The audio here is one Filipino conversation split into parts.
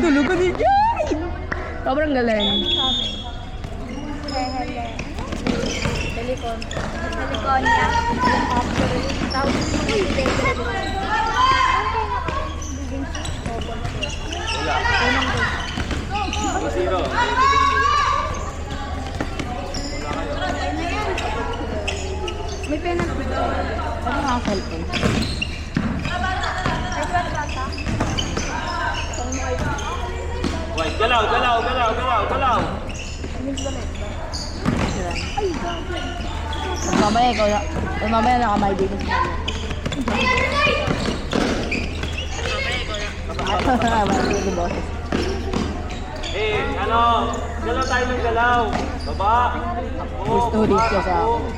Tulog ka din dyan! Sobrang galing. Delicon. Delicon niya. Tapos Zero. may pena na ba? Ano nga cellphone? Wait, galaw, galaw, galaw, galaw, galaw. Mamaya ikaw na. Mamaya nakamay din sa kanya. Mamaya din yung boses. Eh, ano? Galaw tayo ng galaw. Baba. Gusto ulit ka sa takbo. akin.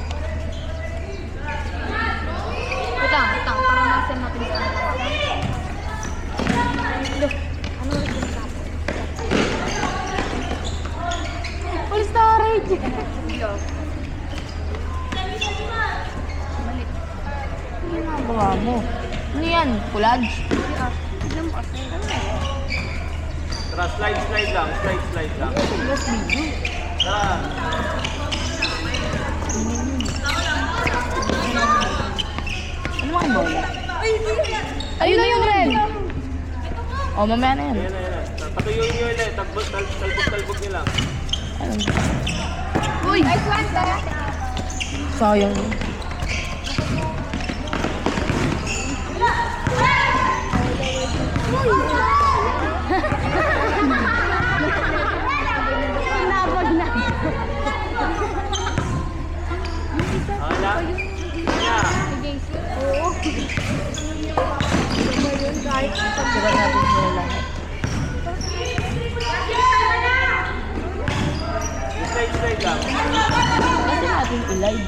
Utang, para masin mabilis ang ano ulit yung sapo? Full storage! Yo. Balik. Ano nga gawa mo? Ano yan? Collage? Tignan mo kasi. Tara, slide, slide lang. Slide, slide lang. Last video. Tara. Ano mga bola? Ayun na yung red! O, mamaya na yan. Ayan na, ayan na. Patuyuin nyo ulit. Talbog nyo lang. Ayun. Uy! Ay, kwanta! Sayang. Nabag na. Okay lang? Yeah. Oo. Sira natin sila lahat. Slide, slide lang. Kasi natin i-live.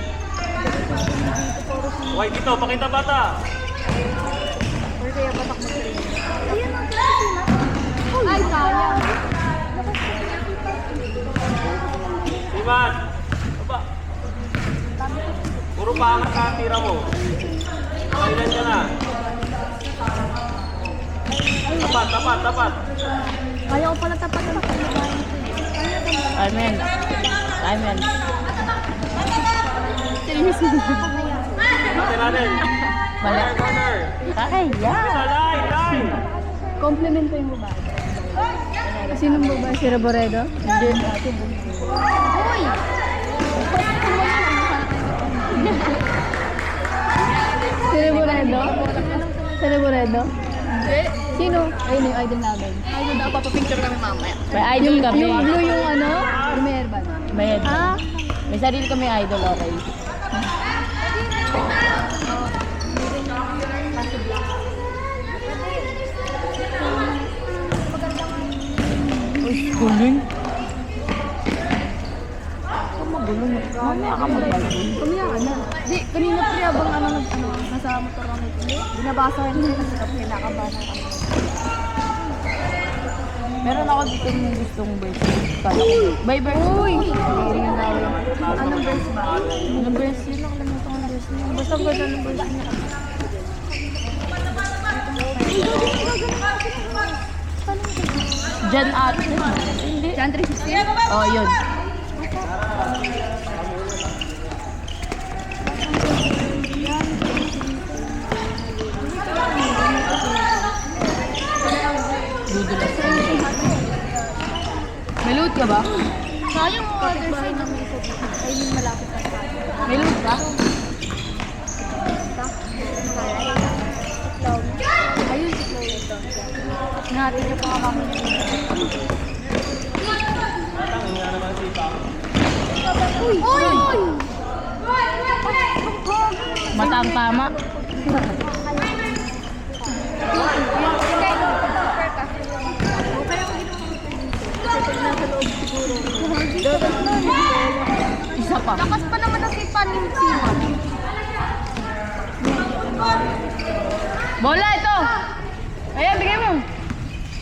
Wait, dito. Pakita bata. Or kaya patak mo rin. Ay, sayang. Iman. Baba. Puro pangat ka ang tira mo. Kailan ka na? Tapat, tapat, tapat. Kaya ko pala tapat na pagkabayan ko. Amen. Amen. Natin natin. Mali. Corner, corner. Kaya. Line, line. Compliment ko yung babae. Sinong babae? Si Roboredo? Hindi. Uy! Si Roboredo? Si Roboredo? Hindi. Sino? Ayun yung idol namin. Idol na, papapicture kami mamaya. May idol kami. Yung blue yung ano? Lumiere ba? May idol. Ah? May sarili kami idol, okay. Uy, guling. Ako magulong. Mamaya ka magulong. Kumiya ka na. Di, kanina pre abang nasa motor kami. Binabasa ko yun kasi kapag kinakabahan kami. Meron ako dito yung gustong verse. By verse. Uy! Anong verse ba? Anong verse yun? Nakalimutan ko ang verse niya. Basta ang ganda ng verse niya. Jan ate. Hindi. Jan 316? Oh, yun. Dudulas. May loot ka ba? Sayang mo other side ng isa. Ay, yung malapit na sa akin. May loot ka? Ayun si Chloe ito. Natin yung mga kami. Uy! Uy! Matang tama. Isa pa. Lakas pa naman ang sipan ni Simon. Bola ito! Ayan, bigay mo.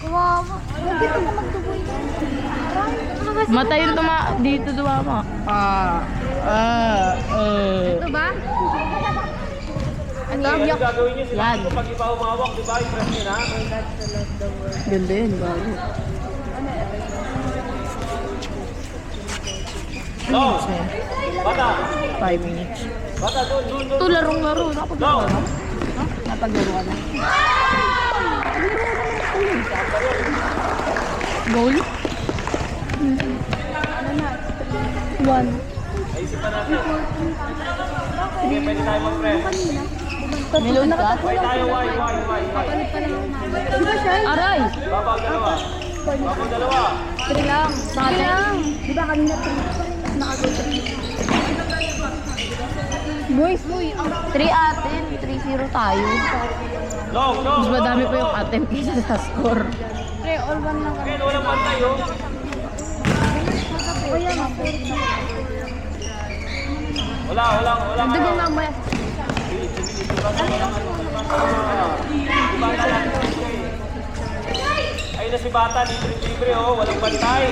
Kawawa. Hindi ko na magtuboy. Mata yung dito dumama. Ito ba? Ano yung gagawin nyo? Yan. Pag iba umawak, di ba? I-press nyo na. Ganda yun, bago. Go! Bata! 5 minutes. Bata, doon. Ito, larong-laro. Napaglaro ka na? Ha? Napaglaro ka na? Goal? 1. Ayusin pa natin. Sige, pwede tayo mag-press. Melon ka? Why tayo, why? Aray! Babaw dalawa. Babaw dalawa. 3 lang. Sa atin. Di ba kanina 3? Nakago 3. Boys, 3 atin. 3-0 tayo. Long. Mas madami pa yung atin kaysa sa score. 3 or 1 lang. Okay, walang pantay, oh. Kaya nga, Wala. Dagyan mamaya. Ayun na si Bata, libre, oh. Walang pantay.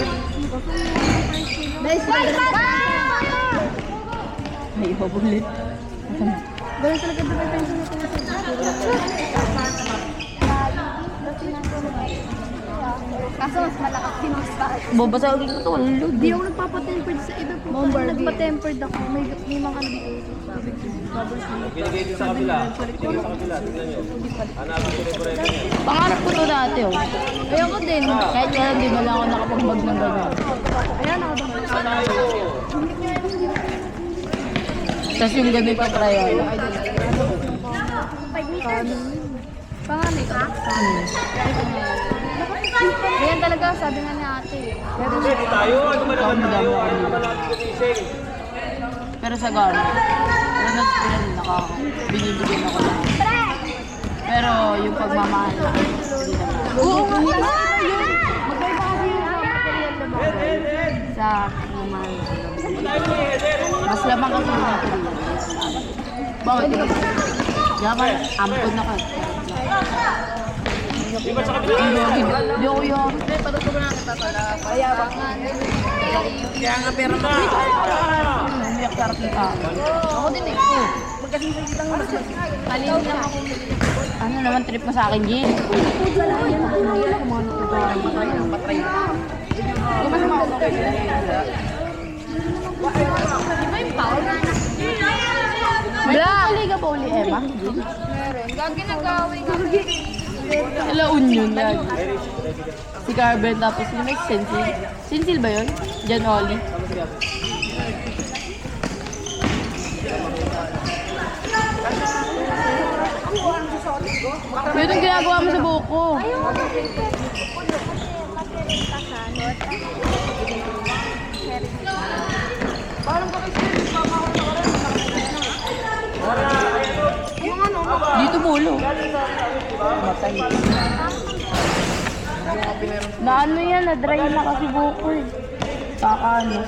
Nice, Ay, ipabulit. Ganun talaga ba tayo Kaso mas malakas din mas taas. Babasagin ko ito. Walod. Di ako nagpapatempered sa iba po. Nagpatempered ako. May mga ano dito. Binigay din sa kabila. Tingnan nyo. Hanapin si Reboreno niya. Pangarap ko to dati, oh. Ayoko din. Kahit kailan di wala ako nakapagbag ng ganyan. Ayan ako ba? Tayo. Tapos yung gabi pa trial. 5 meters. Panganay ka? Ayan talaga, sabi nga ni ate. Hindi tayo. Ano ba naman tayo? Ano naman natin gumising? Pero sa gano'n, wala na sila din binibigyan ako lang. Pero yung pagmamahal na, hindi naman. Oo nga yun. Magkaiba kasi yung material na ba? Sa pagmamahal. Tayo mo yung header. Mas lamang kasi yung material. Bakit? Yaman, ampun na ka. Di ba sa kabila? Hindi ako yun. Kaya nga pera mo. Umiyak sa akin ka. Ako din eh. Magkasing kitang mas kalin lang ako. Ano naman trip mo sa akin, Jin? Black! Liga ba uli, Emma? Meron. Gaginagawin ka. La Union yan. Si Carben tapos si Mike Sensil. Sensil ba yun? Jan Oli. Yun yung ginagawa mo sa buko. Dito mulo. Matay. Na ano yan, na-dry na kasi buko eh. Saka ano.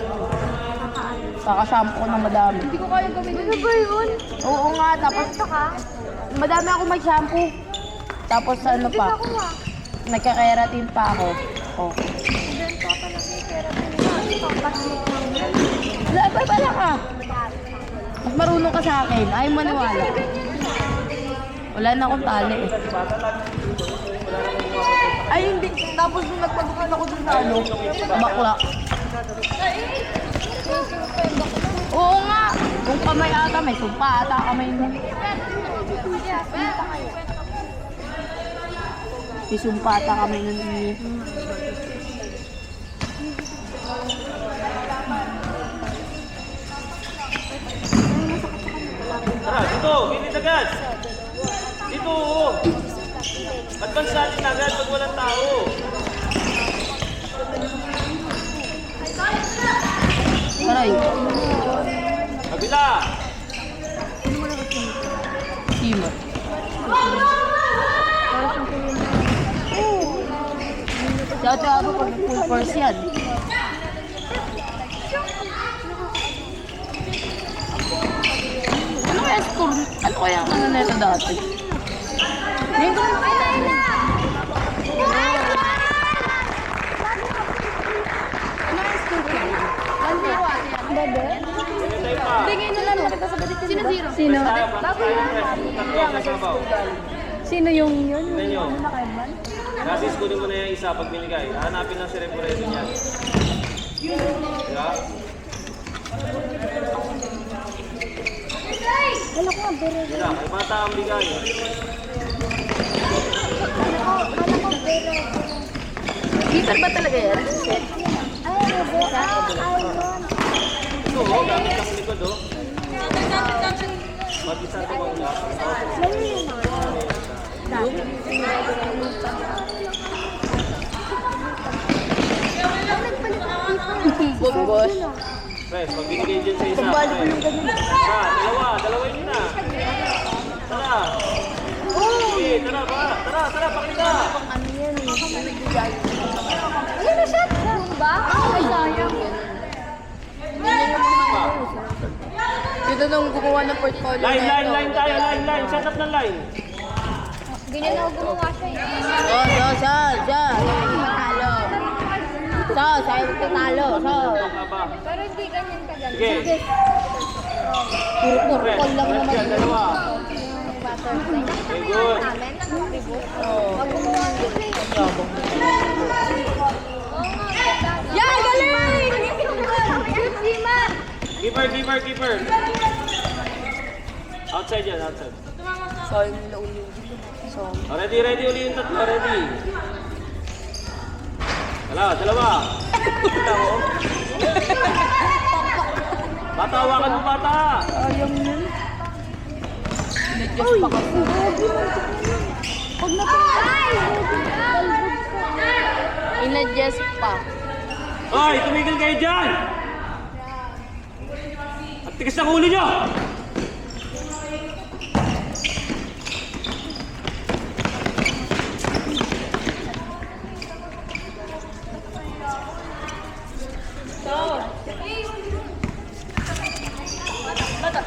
Saka shampoo ko na madami. Hindi ko kaya gawin. Ano ba yun? Oo nga, tapos madami ako may shampoo. Tapos ano pa, nagka-keratin pa ako. Oh. Wala ka. Mas marunong ka sa akin. Ayaw maniwala. Wala na akong tali eh. Ay hindi. Tapos nung nagpagukan ako dun sa ano, bakla. Oo nga. Kung kamay ata, may sumpa ata kamay mo. May sumpa ata kamay nun. Tara, dito. Gilid agad. Dito, oo. Advance natin agad pag walang tao. Aray. Kabila. Sima. Dati ako pag full course yan. Ano kaya score? Ano kaya ang ano neto dati? Ngayon ko naman Hinintay pa. Tingin na lang magkasabit ito. Sino zero? Sino? Bago yan. Tatlo sa sabaw. Sino yung yun? Tignan nyo. Ano na kayo man? Kasi kunin mo na yung isa pag binigay. Hanapin lang si Reboreno niya. Diba? Wala ko ang bere. Sila, kay bata ang bigay. Wala ko bere. Peter ba talaga yan? Ay, bere. Ito, oh, gamit ka sa likod, oh. Mag-isa ito ba ulit? Bugos. Pres, pag binigay dyan sa isa. Pres. Dalawa yun na. Tara. Sige, tara ba? Tara, pakita. Ano yan eh? Ayun na siya. Ba? Ay, sayang. Dito nung gumawa ng portfolio Line tayo, line. Set up ng line. Ganyan ako gumawa siya eh. Siya. Talo. Sa'yo magtatalo. Aba. Pero hindi ganyan kagaling. Sige. Puro Pres, portfolio lang pres naman. yan, dalawa. Butterfly. Very good. Namin, reboot. Pag gumawa ng play. Yan, galing! Cute, Zima! Keeper. Outside yan, outside. Sayang nila uli. Oh, ready uli yung tatlo, ready. Dalawa. Kita mo. Bata, hawakan mo bata. Ayaw yun. Nag-just pa kasi. Pag napangay! Inadjust pa. Hoy, tumigil kayo dyan! At tigas ng ulo nyo!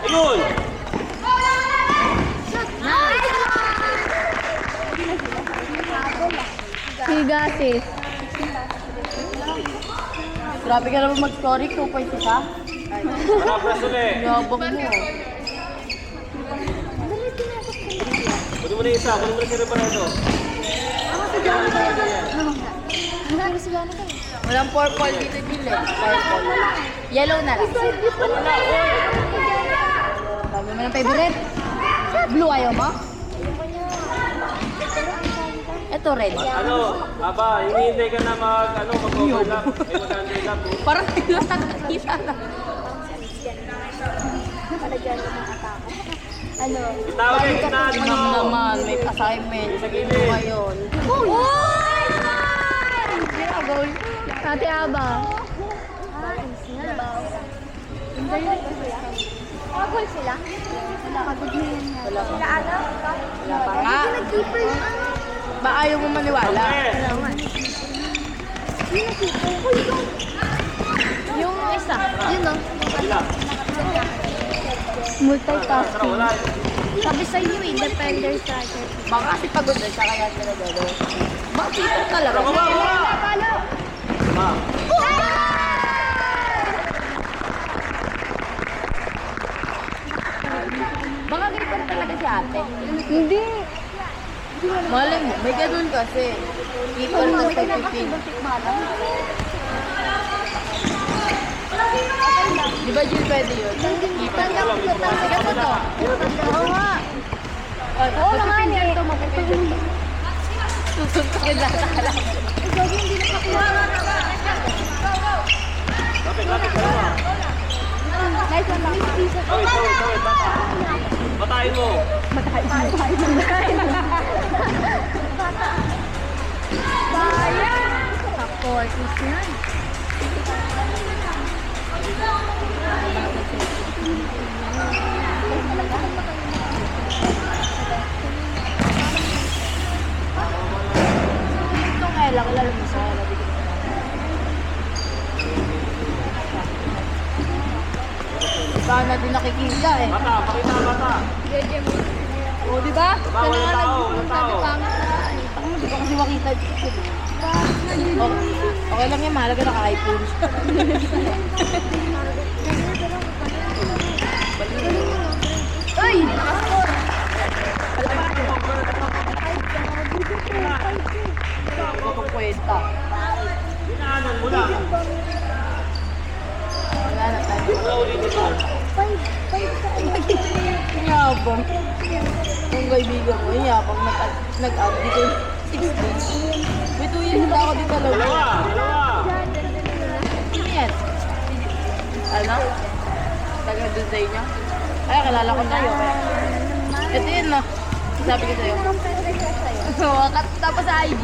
Ayun! Higasis. Grabe ka naman mag-story. 2.6 ha? Wala, press ulit. Yabang mo. Kunin mo na isa, kunin mo na si Reparedo. Walang purple dito, Jill eh. Purple. Yellow na lang. Wala, oy! Sabi mo ng favorite. Blue ayaw mo? Ito red. Ano, aba, hinihintay ka na mag-overlap. May mag-underlap. Oh. Parang nakakita na. Napalagyan ko ng atake. Ano? Itawag kayo, kita dito. Naman, may assignment. Sa gilid. Ngayon. Uy! Goal. Ate Aba. Pagod sila? Pagod na yan. Wala pa. Sila ano? Wala pa nga. Nag-keeper yun. Ba ayaw mo maniwala? Yung isa. Yun o. Kabila. Multitask. Tara, wala. Sabi sa inyo eh, defender striker. Baka kasi pagod na siya kaya sila gano. Bakit talaga? Tara, baba! Palo! Ma, Baka ganito na talaga si ate. Hindi. Malay mo, may ganun kasi. Keeper na sa pipin. Di ba Jill pwede yun? Keeper ka. Sige po to. Oo nga. Oo naman eh. Susuntukin na talaga. lapit, dalawa. Nice one lang. Tawid, bata. Batain mo. Support is yan. Itong Ella, kilala mo sa Ella. Sana din nakikita eh. Bata, pakita bata. O, di ba? Baba, walang tao, walang tao. Di ba kasi makita dito? Okay lang yan, mahalaga naka-iPhone. Ay! Naka-score! Ito kung kwenta. Dinaanan mo lang. Wala na tayo. ulitin mo. Yabang. Kung kaibigan mo, yabang nag-add dito 6 days. May 2 years na ako dito lang. Dalawa. Sino yan? Ano? Taga doon sa inyo? Ay, kilala ko tayo. Ito yun, no? Sabi ko sa'yo. Oo, tapos sa IG.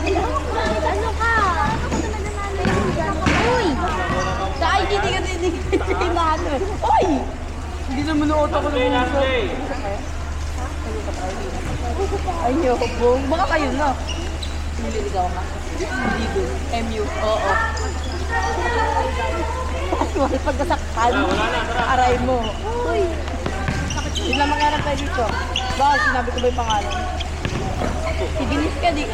Ano ka? Uy! Sa IG, di ka tinano. Uy! Hindi naman nuot ako ng Last uso. day. Ayoko. Baka kayo, no? Nililigaw ka. Hindi doon. MU. Oo. Casual pagkasaktan. Wala na, tara. Aray mo. Uy! Yun lang mangyarap tayo dito. Bakit sinabi ko ba yung pangalan? Si Denise ka di.